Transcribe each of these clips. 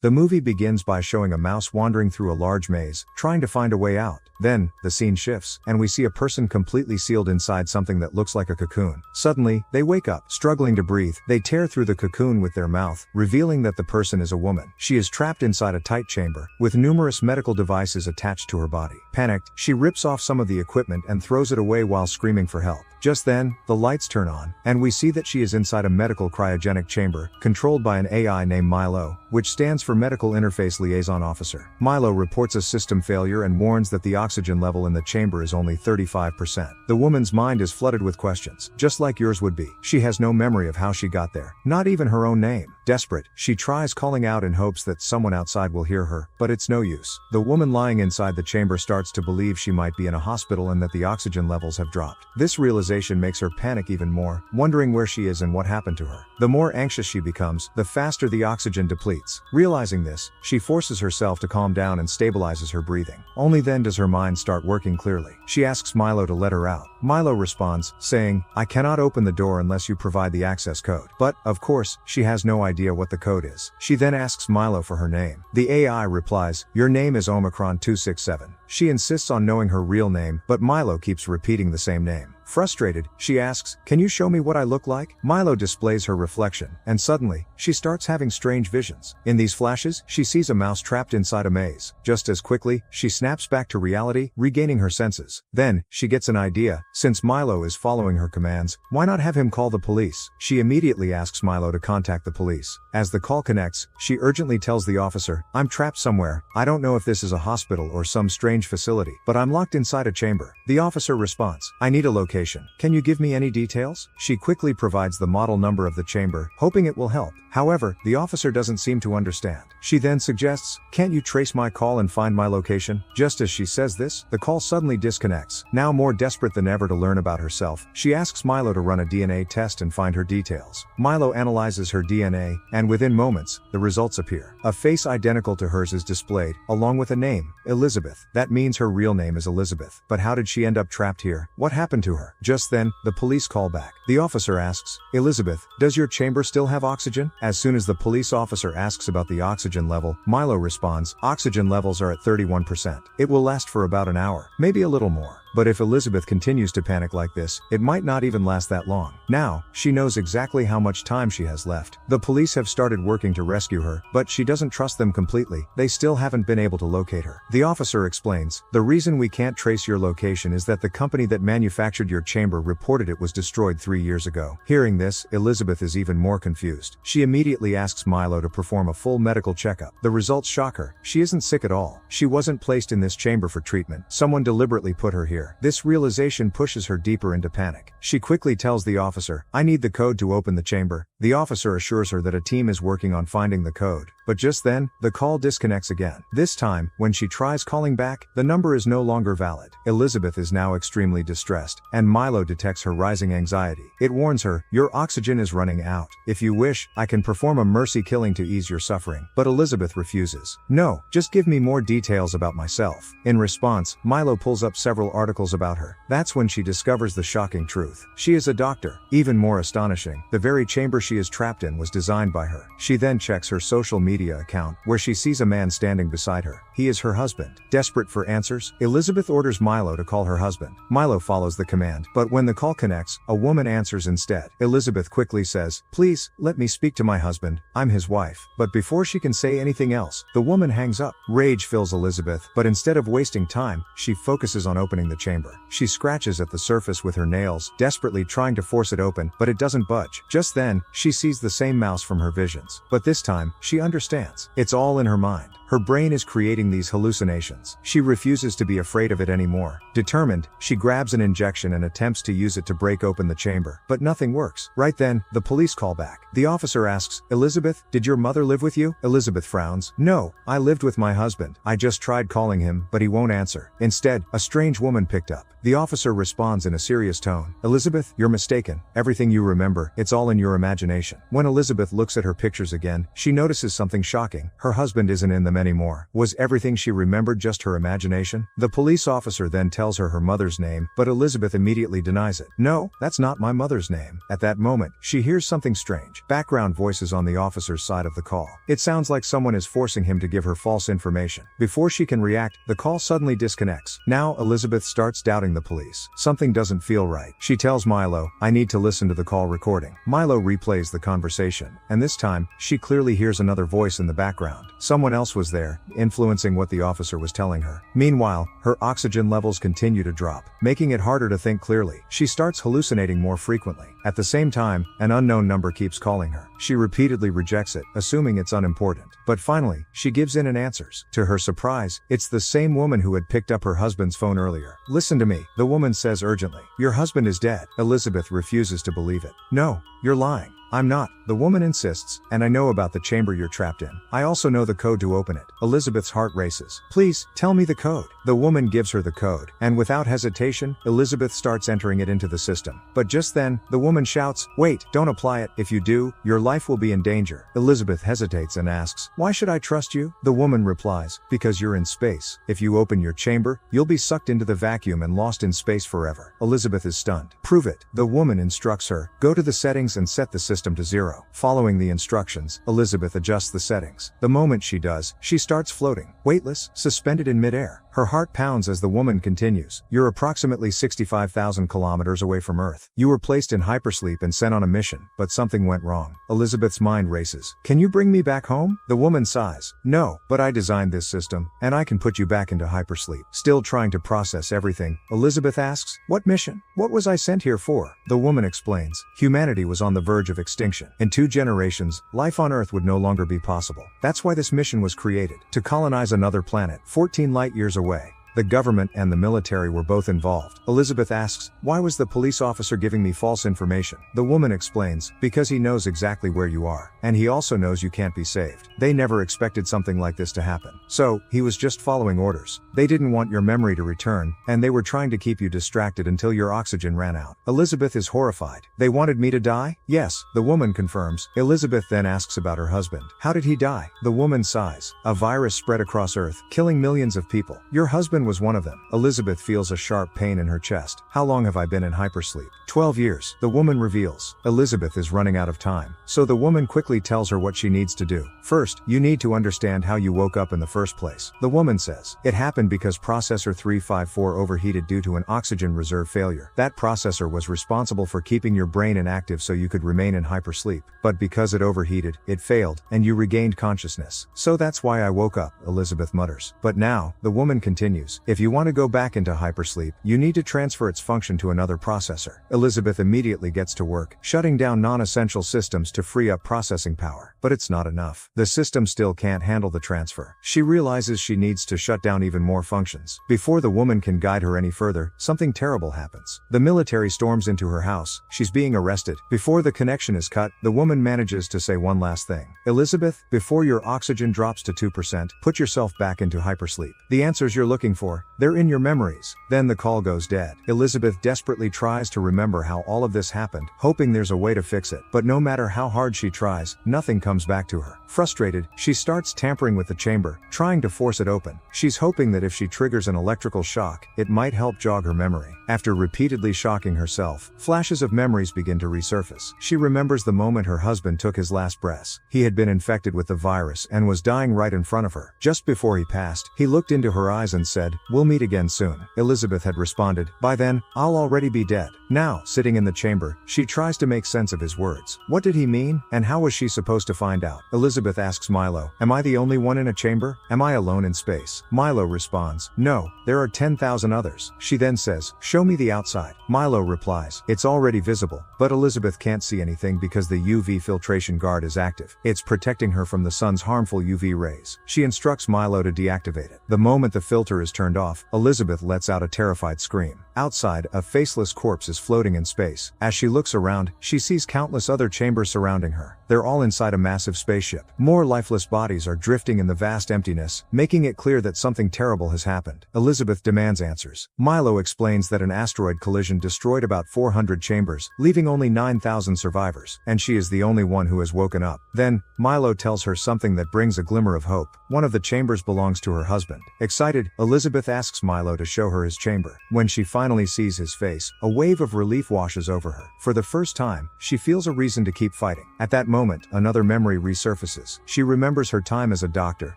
The movie begins by showing a mouse wandering through a large maze, trying to find a way out. Then, the scene shifts, and we see a person completely sealed inside something that looks like a cocoon. Suddenly, they wake up, struggling to breathe. They tear through the cocoon with their mouth, revealing that the person is a woman. She is trapped inside a tight chamber, with numerous medical devices attached to her body. Panicked, she rips off some of the equipment and throws it away while screaming for help. Just then, the lights turn on, and we see that she is inside a medical cryogenic chamber, controlled by an AI named Milo, which stands for Medical Interface Liaison Officer. Milo reports a system failure and warns that the oxygen level in the chamber is only 35%. The woman's mind is flooded with questions, just like yours would be. She has no memory of how she got there, not even her own name. Desperate, she tries calling out in hopes that someone outside will hear her, but it's no use. The woman lying inside the chamber starts to believe she might be in a hospital and that the oxygen levels have dropped. This realization makes her panic even more, wondering where she is and what happened to her. The more anxious she becomes, the faster the oxygen depletes. Realizing this, she forces herself to calm down and stabilizes her breathing. Only then does her mind start working clearly. She asks Milo to let her out. Milo responds, saying, "I cannot open the door unless you provide the access code." But, of course, she has no idea what the code is. She then asks Milo for her name. The AI replies, "Your name is Omicron 267. She insists on knowing her real name, but Milo keeps repeating the same name. Frustrated, she asks, "Can you show me what I look like?" Milo displays her reflection, and suddenly, she starts having strange visions. In these flashes, she sees a mouse trapped inside a maze. Just as quickly, she snaps back to reality, regaining her senses. Then, she gets an idea. Since Milo is following her commands, why not have him call the police? She immediately asks Milo to contact the police. As the call connects, she urgently tells the officer, "I'm trapped somewhere. I don't know if this is a hospital or some strange facility, but I'm locked inside a chamber." The officer responds, "I need a location. Can you give me any details?" She quickly provides the model number of the chamber, hoping it will help. However, the officer doesn't seem to understand. She then suggests, "Can't you trace my call and find my location?" Just as she says this, the call suddenly disconnects. Now more desperate than ever to learn about herself, she asks Milo to run a DNA test and find her details. Milo analyzes her DNA, and within moments, the results appear. A face identical to hers is displayed, along with a name, Elizabeth. That means her real name is Elizabeth. But how did she end up trapped here? What happened to her? Just then, the police call back. The officer asks, "Elizabeth, does your chamber still have oxygen?" As soon as the police officer asks about the oxygen level, Milo responds, "Oxygen levels are at 31%. It will last for about an hour, maybe a little more." But if Elizabeth continues to panic like this, it might not even last that long. Now, she knows exactly how much time she has left. The police have started working to rescue her, but she doesn't trust them completely. They still haven't been able to locate her. The officer explains, "The reason we can't trace your location is that the company that manufactured your chamber reported it was destroyed 3 years ago." Hearing this, Elizabeth is even more confused. She immediately asks Milo to perform a full medical checkup. The results shock her. She isn't sick at all. She wasn't placed in this chamber for treatment. Someone deliberately put her here. This realization pushes her deeper into panic. She quickly tells the officer, "I need the code to open the chamber." The officer assures her that a team is working on finding the code. But just then, the call disconnects again. This time, when she tries calling back, the number is no longer valid. Elizabeth is now extremely distressed, and Milo detects her rising anxiety. It warns her, "Your oxygen is running out. If you wish, I can perform a mercy killing to ease your suffering." But Elizabeth refuses. "No, just give me more details about myself." In response, Milo pulls up several articles about her. That's when she discovers the shocking truth. She is a doctor. Even more astonishing, the very chamber she is trapped in was designed by her. She then checks her social media account, where she sees a man standing beside her. He is her husband. Desperate for answers, Elizabeth orders Milo to call her husband. Milo follows the command, but when the call connects, a woman answers instead. Elizabeth quickly says, "Please, let me speak to my husband. I'm his wife." But before she can say anything else, the woman hangs up. Rage fills Elizabeth, but instead of wasting time, she focuses on opening the chamber. She scratches at the surface with her nails, desperately trying to force it open, but it doesn't budge. Just then, she sees the same mouse from her visions. But this time, she understands. It's all in her mind. Her brain is creating these hallucinations. She refuses to be afraid of it anymore. Determined, she grabs an injection and attempts to use it to break open the chamber. But nothing works. Right then, the police call back. The officer asks, "Elizabeth, did your mother live with you?" Elizabeth frowns. "No, I lived with my husband. I just tried calling him, but he won't answer." Instead, a strange woman picked up. The officer responds in a serious tone. Elizabeth, you're mistaken. Everything you remember, it's all in your imagination. When Elizabeth looks at her pictures again, she notices something shocking. Her husband isn't in them anymore. Was everything she remembered just her imagination? The police officer then tells her her mother's name, but Elizabeth immediately denies it. No, that's not my mother's name. At that moment, she hears something strange. Background voices on the officer's side of the call. It sounds like someone is forcing him to give her false information. Before she can react, the call suddenly disconnects. Now Elizabeth starts doubting the police. Something doesn't feel right. She tells Milo, I need to listen to the call recording. Milo replays the conversation, and this time, she clearly hears another voice in the background. Someone else was there, influencing what the officer was telling her. Meanwhile, her oxygen levels continue to drop, making it harder to think clearly. She starts hallucinating more frequently. At the same time, an unknown number keeps calling her. She repeatedly rejects it, assuming it's unimportant. But finally, she gives in and answers. To her surprise, it's the same woman who had picked up her husband's phone earlier. Listen to me, the woman says urgently. Your husband is dead. Elizabeth refuses to believe it. No, you're lying. I'm not, the woman insists, and I know about the chamber you're trapped in. I also know the code to open it. Elizabeth's heart races. Please, tell me the code. The woman gives her the code, and without hesitation, Elizabeth starts entering it into the system. But just then, the woman shouts, wait, don't apply it. If you do, your life will be in danger. Elizabeth hesitates and asks, why should I trust you? The woman replies, because you're in space. If you open your chamber, you'll be sucked into the vacuum and lost in space forever. Elizabeth is stunned. Prove it. The woman instructs her, go to the settings and set the system to 0. Following the instructions, Elizabeth adjusts the settings. The moment she does, she starts floating, weightless, suspended in midair. Her heart pounds as the woman continues. You're approximately 65,000 kilometers away from Earth. You were placed in hypersleep and sent on a mission, but something went wrong. Elizabeth's mind races. Can you bring me back home? The woman sighs. No, but I designed this system, and I can put you back into hypersleep. Still trying to process everything, Elizabeth asks, what mission? What was I sent here for? The woman explains. Humanity was on the verge of extinction. In 2 generations, life on Earth would no longer be possible. That's why this mission was created, to colonize another planet, 14 light years away. The government and the military were both involved. Elizabeth asks, why was the police officer giving me false information? The woman explains, because he knows exactly where you are, and he also knows you can't be saved. They never expected something like this to happen. So, he was just following orders. They didn't want your memory to return, and they were trying to keep you distracted until your oxygen ran out. Elizabeth is horrified. They wanted me to die? Yes, the woman confirms. Elizabeth then asks about her husband. How did he die? The woman sighs. A virus spread across Earth, killing millions of people. Your husband was one of them. Elizabeth feels a sharp pain in her chest. How long have I been in hypersleep? 12 years. The woman reveals. Elizabeth is running out of time. So the woman quickly tells her what she needs to do. First, you need to understand how you woke up in the first place. The woman says. It happened because processor 354 overheated due to an oxygen reserve failure. That processor was responsible for keeping your brain inactive so you could remain in hypersleep. But because it overheated, it failed, and you regained consciousness. So that's why I woke up, Elizabeth mutters. But now, the woman continues. If you want to go back into hypersleep, you need to transfer its function to another processor. Elizabeth immediately gets to work, shutting down non-essential systems to free up processing power. But it's not enough. The system still can't handle the transfer. She realizes she needs to shut down even more functions. Before the woman can guide her any further, something terrible happens. The military storms into her house. She's being arrested. Before the connection is cut, the woman manages to say one last thing. Elizabeth, before your oxygen drops to 2%, put yourself back into hypersleep. The answers you're looking for, they're in your memories. Then the call goes dead. Elizabeth desperately tries to remember how all of this happened, hoping there's a way to fix it. But no matter how hard she tries, nothing comes back to her. Frustrated, she starts tampering with the chamber, trying to force it open. She's hoping that if she triggers an electrical shock, it might help jog her memory. After repeatedly shocking herself, flashes of memories begin to resurface. She remembers the moment her husband took his last breaths. He had been infected with the virus and was dying right in front of her. Just before he passed, he looked into her eyes and said, "We'll meet again soon." Elizabeth had responded, "By then, I'll already be dead." Now, sitting in the chamber, she tries to make sense of his words. What did he mean, and how was she supposed to find out? Elizabeth asks Milo, "Am I the only one in a chamber? Am I alone in space?" Milo responds, "No, there are 10,000 others." She then says, "Show me the outside." Milo replies, "It's already visible." But Elizabeth can't see anything because the UV filtration guard is active. It's protecting her from the sun's harmful UV rays. She instructs Milo to deactivate it. The moment the filter is turned off, Elizabeth lets out a terrified scream. Outside, a faceless corpse is floating in space. As she looks around, she sees countless other chambers surrounding her. they're all inside a massive spaceship. More lifeless bodies are drifting in the vast emptiness, making it clear that something terrible has happened. Elizabeth demands answers. Milo explains that an asteroid collision destroyed about 400 chambers, leaving only 9,000 survivors, and she is the only one who has woken up. Then, Milo tells her something that brings a glimmer of hope. One of the chambers belongs to her husband. Excited, Elizabeth asks Milo to show her his chamber. When she finally sees his face, a wave of relief washes over her. For the first time, she feels a reason to keep fighting. At that moment, another memory resurfaces. She remembers her time as a doctor,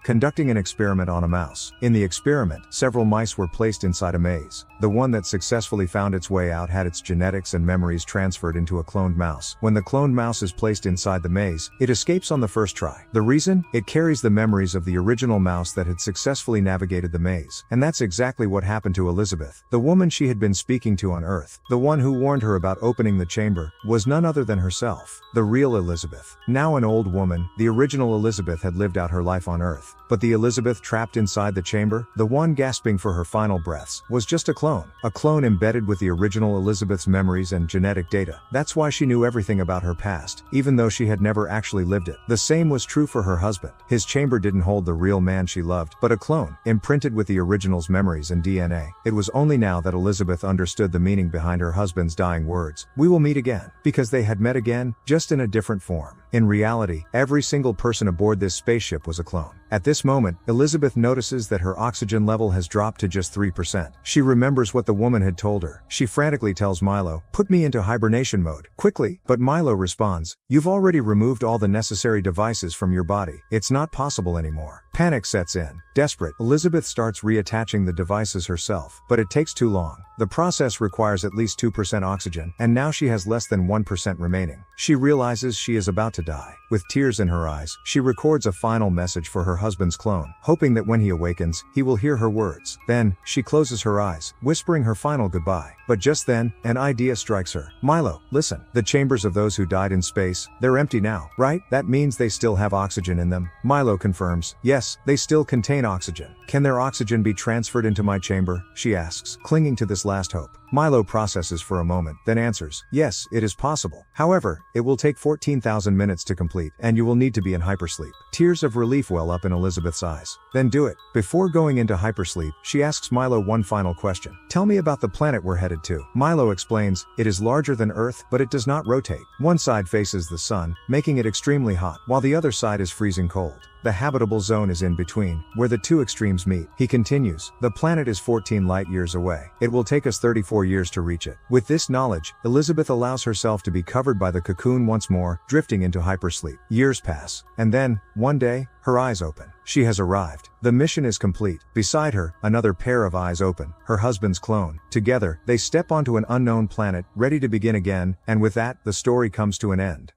conducting an experiment on a mouse. In the experiment, several mice were placed inside a maze. The one that successfully found its way out had its genetics and memories transferred into a cloned mouse. When the cloned mouse is placed inside the maze, it escapes on the first try. The reason? It carries the memories of the original mouse that had successfully navigated the maze. And that's exactly what happened to Elizabeth. The woman she had been speaking to on Earth, the one who warned her about opening the chamber, was none other than herself. The real Elizabeth. Now an old woman, the original Elizabeth had lived out her life on Earth. But the Elizabeth trapped inside the chamber, the one gasping for her final breaths, was just a clone. A clone embedded with the original Elizabeth's memories and genetic data. That's why she knew everything about her past, even though she had never actually lived it. The same was true for her husband. His chamber didn't hold the real man she loved, but a clone, imprinted with the original's memories and DNA. It was only now that Elizabeth understood the meaning behind her husband's dying words. "We will meet again." Because they had met again, just in a different form. In reality, every single person aboard this spaceship was a clone. At this moment, Elizabeth notices that her oxygen level has dropped to just 3%. She remembers what the woman had told her. She frantically tells Milo, "Put me into hibernation mode, quickly." But Milo responds, "You've already removed all the necessary devices from your body. It's not possible anymore." Panic sets in. Desperate, Elizabeth starts reattaching the devices herself, but it takes too long. The process requires at least 2% oxygen, and now she has less than 1% remaining. She realizes she is about to die. With tears in her eyes, she records a final message for her husband's clone, hoping that when he awakens, he will hear her words. Then, she closes her eyes, whispering her final goodbye. But just then, an idea strikes her. "Milo, listen. The chambers of those who died in space, they're empty now, right? That means they still have oxygen in them." Milo confirms, "Yes, they still contain oxygen." "Can their oxygen be transferred into my chamber?" she asks, clinging to this last hope. Milo processes for a moment, then answers, "Yes, it is possible. However, it will take 14,000 minutes to complete, and you will need to be in hypersleep." Tears of relief well up in Elizabeth's eyes. "Then do it." Before going into hypersleep, she asks Milo one final question. "Tell me about the planet we're headed to." Milo explains, "It is larger than Earth, but it does not rotate. One side faces the sun, making it extremely hot, while the other side is freezing cold. The habitable zone is in between, where the two extremes meet." He continues, "The planet is 14 light years away. It will take us 34 years to reach it." With this knowledge, Elizabeth allows herself to be covered by the cocoon once more, drifting into hypersleep. Years pass, and then, one day, her eyes open. She has arrived. The mission is complete. Beside her, another pair of eyes open, her husband's clone. Together, they step onto an unknown planet, ready to begin again, and with that, the story comes to an end.